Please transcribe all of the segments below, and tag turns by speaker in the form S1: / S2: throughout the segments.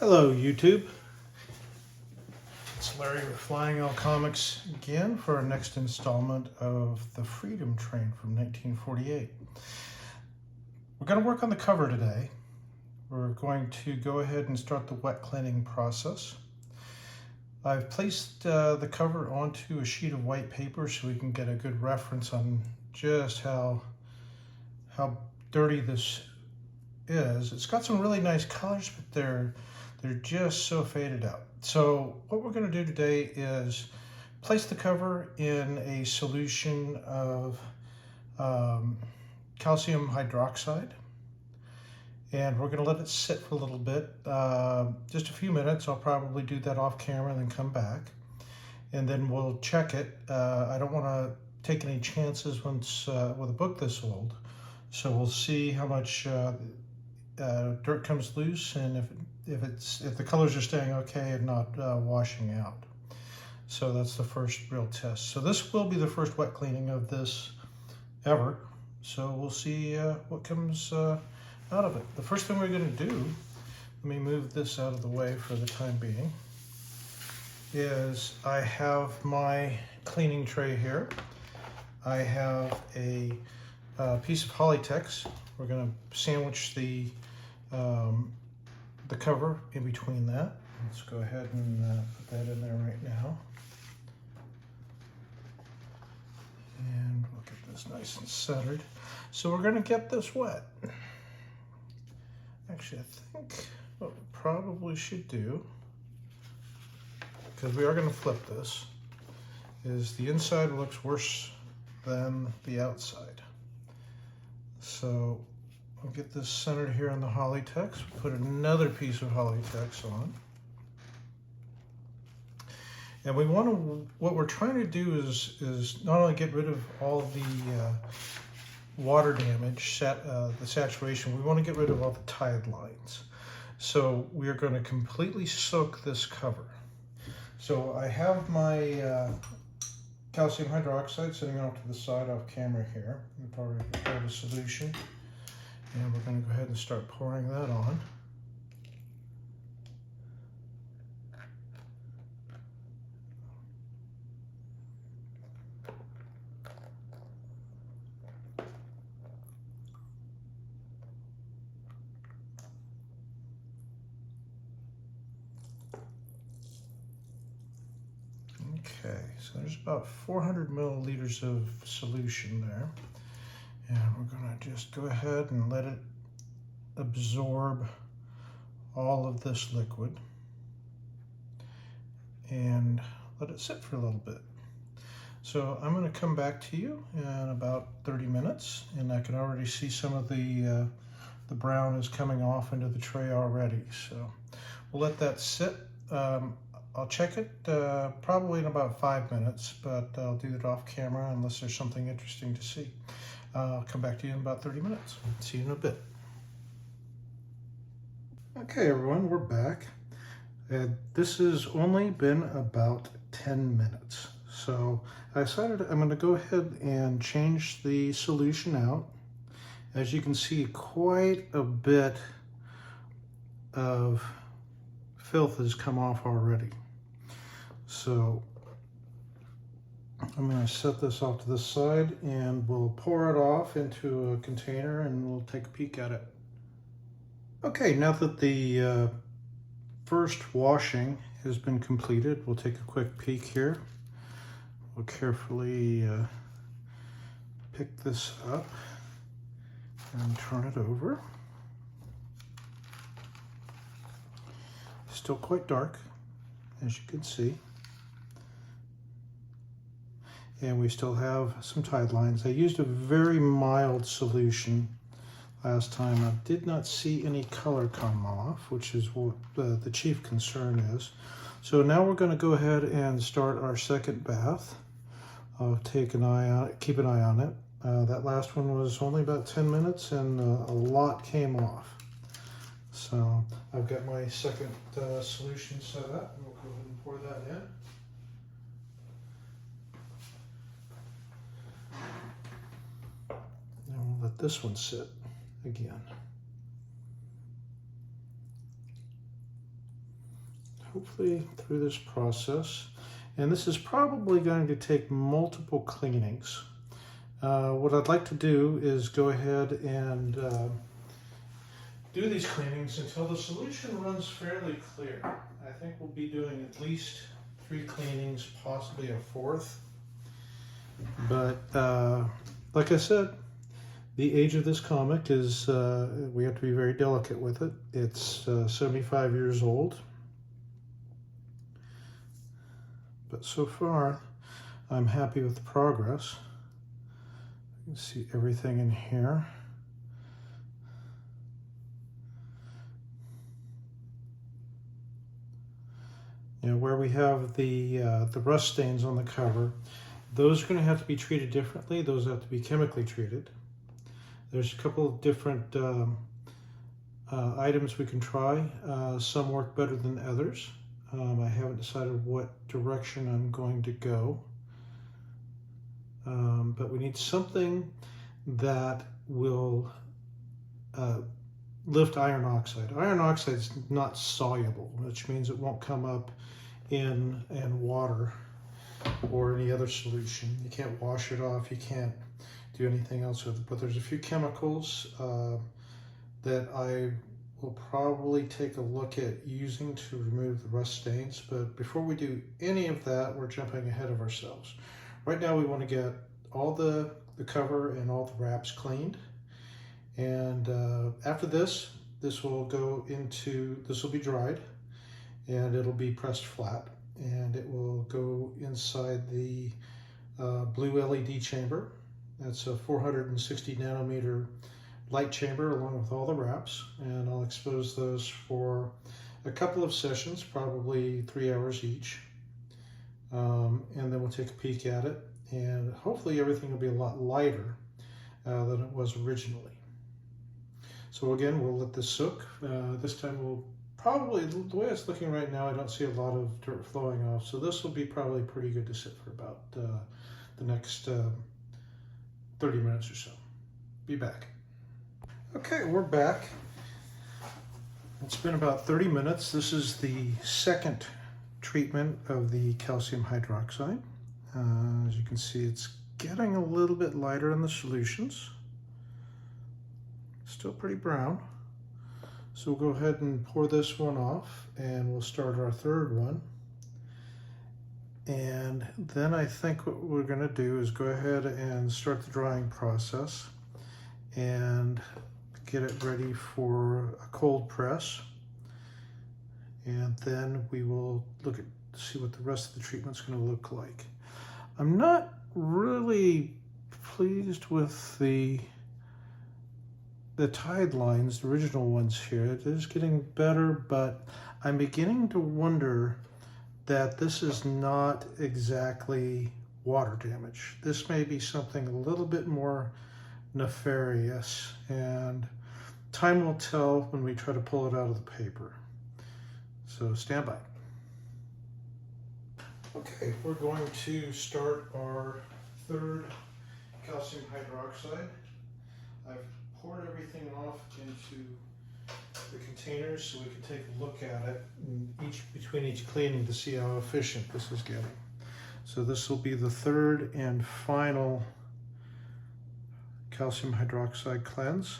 S1: Hello YouTube, it's Larry with Flying L Comics again for our next installment of The Freedom Train from 1948. We're going to work on the cover today. We're going to go ahead and start the wet cleaning process. I've placed the cover onto a sheet of white paper so we can get a good reference on just how dirty this is. It's got some really nice colors, but they're just so faded out. So what we're going to do today is place the cover in a solution of calcium hydroxide, and we're going to let it sit for a little bit, just a few minutes. I'll probably do that off camera and then come back, and then we'll check it. I don't want to take any chances once with a book this old, so we'll see how much dirt comes loose and if the colors are staying okay and not washing out. So that's the first real test. So this will be the first wet cleaning of this ever. So we'll see what comes out of it. The first thing we're going to do, let me move this out of the way for the time being, is I have my cleaning tray here. I have a piece of Polytex. We're going to sandwich the cover in between that. Let's go ahead and put that in there right now. And we'll get this nice and centered. So we're going to get this wet. Actually, I think what we probably should do, because we are going to flip this, is the inside looks worse than the outside. So we'll get this centered here on the Polytex. Put another piece of Polytex on. And we want to, what we're trying to do is not only get rid of all the water damage, the saturation, we want to get rid of all the tide lines. So we are going to completely soak this cover. So I have my calcium hydroxide sitting off to the side off camera here. We've already prepared a solution. And we're going to go ahead and start pouring that on. Okay, so there's about 400 milliliters of solution there. And we're going to just go ahead and let it absorb all of this liquid and let it sit for a little bit. So I'm going to come back to you in about 30 minutes, and I can already see some of the brown is coming off into the tray already. So we'll let that sit. I'll check it probably in about 5 minutes, but I'll do it off camera unless there's something interesting to see. I'll come back to you in about 30 minutes. See you in a bit. Okay, everyone, we're back. This has only been about 10 minutes. So I decided I'm going to go ahead and change the solution out. As you can see, quite a bit of filth has come off already. So I'm going to set this off to the side and we'll pour it off into a container and we'll take a peek at it. Okay, now that the first washing has been completed, we'll take a quick peek here. We'll carefully pick this up and turn it over. Still quite dark, as you can see. And we still have some tide lines. I used a very mild solution last time. I did not see any color come off, which is what the chief concern is. So now we're going to go ahead and start our second bath. I'll take an eye on it, keep an eye on it. That last one was only about 10 minutes and a lot came off. So I've got my second solution set up. We'll go ahead and pour that in. And we'll let this one sit again. hopefully through this process. And this is probably going to take multiple cleanings. What I'd like to do is go ahead and do these cleanings until the solution runs fairly clear. I think we'll be doing at least 3 cleanings, possibly a 4th. But like I said, the age of this comic is, we have to be very delicate with it. It's 75 years old. But so far, I'm happy with the progress. You can see everything in here. Now, where we have the rust stains on the cover, those are going to have to be treated differently. Those have to be chemically treated. There's a couple of different items we can try. Some work better than others. I haven't decided what direction I'm going to go. But we need something that will lift iron oxide. Iron oxide is not soluble, which means it won't come up in water or any other solution. You can't wash it off, you can't do anything else with it. But there's a few chemicals that I will probably take a look at using to remove the rust stains. But before we do any of that, we're jumping ahead of ourselves. Right now we want to get all the cover and all the wraps cleaned. And after this will go into, this will be dried and it'll be pressed flat, and it will go inside the blue LED chamber. That's a 460 nanometer light chamber along with all the wraps, and I'll expose those for a couple of sessions, probably 3 hours each. And then we'll take a peek at it, and hopefully everything will be a lot lighter than it was originally. So again, we'll let this soak. This time we'll probably, the way it's looking right now, I don't see a lot of dirt flowing off. So this will be probably pretty good to sit for about the next 30 minutes or so. Be back. Okay, we're back. It's been about 30 minutes. This is the second treatment of the calcium hydroxide. As you can see, it's getting a little bit lighter in the solutions. Still pretty brown. So we'll go ahead and pour this one off, and we'll start our third one. And then I think what we're going to do is go ahead and start the drying process and get it ready for a cold press. And then we will look at, see what the rest of the treatment's going to look like. I'm not really pleased with the tide lines, the original ones here. It is getting better, but I'm beginning to wonder that this is not exactly water damage. This may be something a little bit more nefarious, and time will tell when we try to pull it out of the paper. So stand by. Okay, we're going to start our third calcium hydroxide. I've poured everything off into the containers so we can take a look at it between each cleaning to see how efficient this is getting. So this will be the third and final calcium hydroxide cleanse.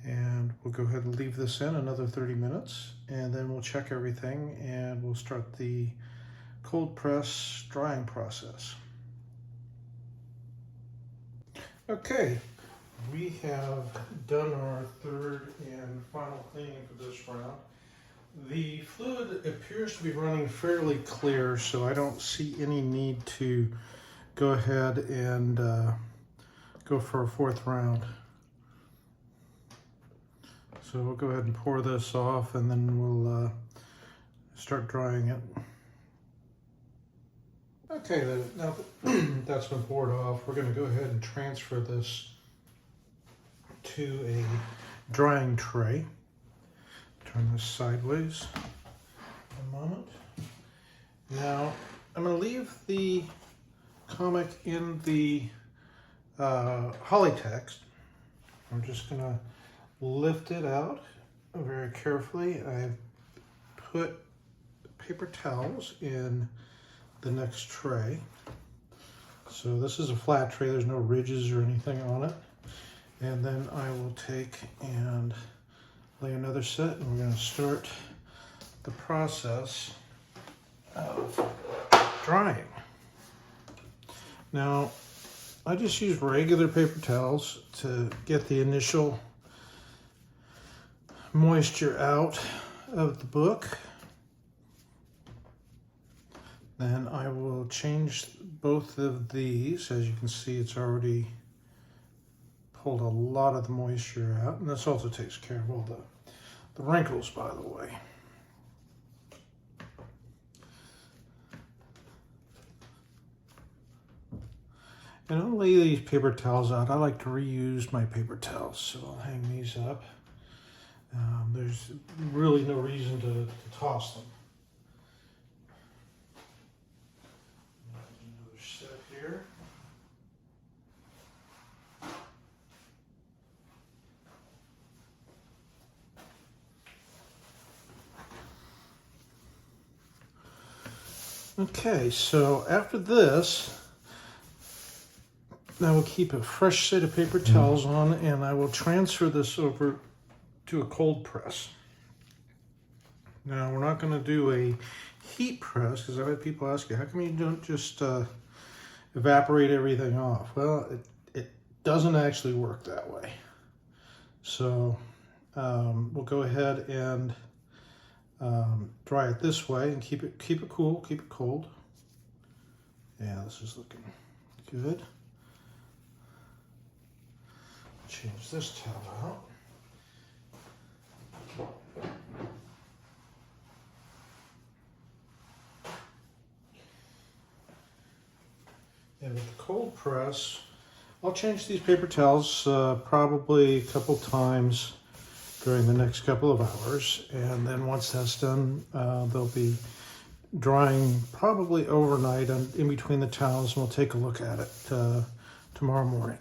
S1: And we'll go ahead and leave this in another 30 minutes, and then we'll check everything and we'll start the cold press drying process. Okay, we have done our third and final cleaning for this round. The fluid appears to be running fairly clear, so I don't see any need to go ahead and go for a fourth round. So we'll go ahead and pour this off, and then we'll start drying it. Okay, now that that's been poured off, we're going to go ahead and transfer this to a drying tray. Turn this sideways a moment. Now, I'm going to leave the comic in the Hollytext. I'm just going to lift it out very carefully. I've put paper towels in the next tray. So this is a flat tray, there's no ridges or anything on it. And then I will take and lay another set, and we're going to start the process of drying. Now, I just use regular paper towels to get the initial moisture out of the book. Then I will change both of these. As you can see, it's already pulled a lot of the moisture out, and this also takes care of all the wrinkles, by the way. And I'll lay these paper towels out. I like to reuse my paper towels, so I'll hang these up. There's really no reason to toss them. Another set here. Okay, so after this, I will keep a fresh set of paper towels on, and I will transfer this over to a cold press. Now, we're not going to do a heat press, because I've had people ask you, how come you don't just evaporate everything off? Well, it doesn't actually work that way. So we'll go ahead and dry it this way and keep it cool, keep it cold. Yeah, this is looking good. Change this towel out. And with the cold press, I'll change these paper towels probably a couple times during the next couple of hours. And then once that's done, they'll be drying probably overnight in between the towels, and we'll take a look at it tomorrow morning.